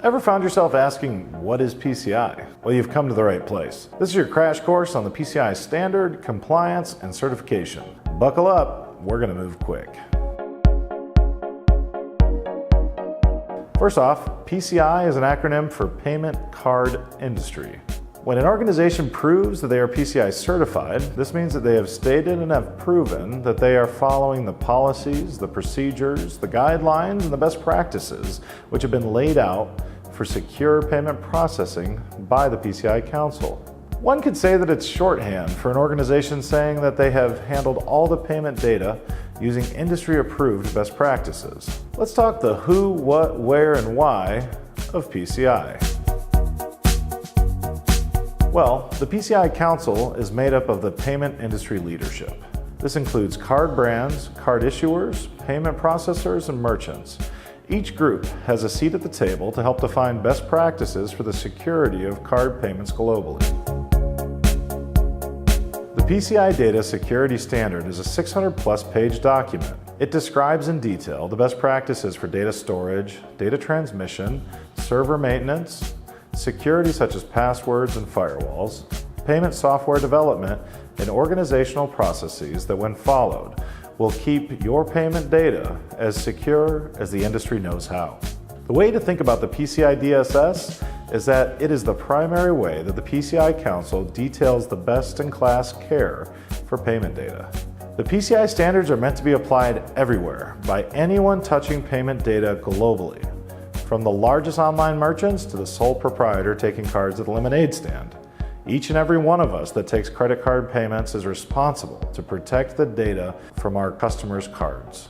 Ever found yourself asking, what is PCI? Well, you've come to the right place. This is your crash course on the PCI standard, compliance, and certification. Buckle up, we're gonna move quick. First off, PCI is an acronym for Payment Card Industry. When an organization proves that they are PCI certified, this means that they have stated and have proven that they are following the policies, the procedures, the guidelines, and the best practices which have been laid out for secure payment processing by the PCI Council. One could say that it's shorthand for an organization saying that they have handled all the payment data using industry-approved best practices. Let's talk the who, what, where, and why of PCI. Well, the PCI Council is made up of the payment industry leadership. This includes card brands, card issuers, payment processors, and merchants. Each group has a seat at the table to help define best practices for the security of card payments globally. The PCI Data Security Standard is a 600-plus page document. It describes in detail the best practices for data storage, data transmission, server maintenance, security such as passwords and firewalls, payment software development, and organizational processes that, when followed, will keep your payment data as secure as the industry knows how. The way to think about the PCI DSS is that it is the primary way that the PCI Council details the best-in-class care for payment data. The PCI standards are meant to be applied everywhere by anyone touching payment data globally, from the largest online merchants to the sole proprietor taking cards at the lemonade stand. Each and every one of us that takes credit card payments is responsible to protect the data from our customers' cards.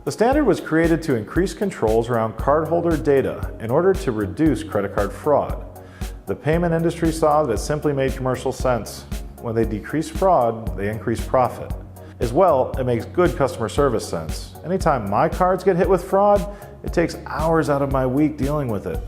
The standard was created to increase controls around cardholder data in order to reduce credit card fraud. The payment industry saw that it simply made commercial sense. When they decrease fraud, they increase profit. As well, it makes good customer service sense. Anytime my cards get hit with fraud, it takes hours out of my week dealing with it.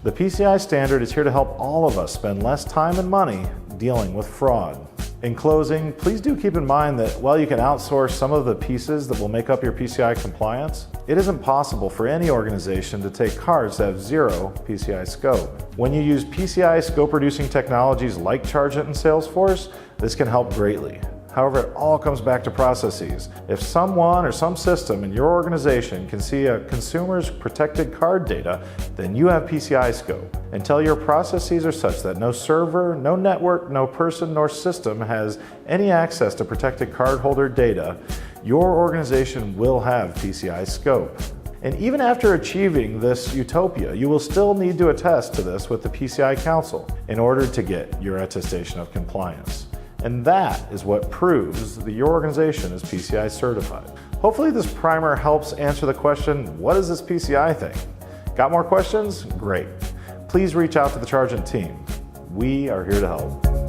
The PCI standard is here to help all of us spend less time and money dealing with fraud. In closing, please do keep in mind that while you can outsource some of the pieces that will make up your PCI compliance, it isn't possible for any organization to take cards that have zero PCI scope. When you use PCI scope-reducing technologies like Chargent and Salesforce, this can help greatly. However, it all comes back to processes. If someone or some system in your organization can see a consumer's protected card data, then you have PCI scope. Until your processes are such that no server, no network, no person, nor system has any access to protected cardholder data, your organization will have PCI scope. And even after achieving this utopia, you will still need to attest to this with the PCI Council in order to get your attestation of compliance. And that is what proves that your organization is PCI certified. Hopefully this primer helps answer the question, what is this PCI thing? Got more questions? Great. Please reach out to the Chargent team. We are here to help.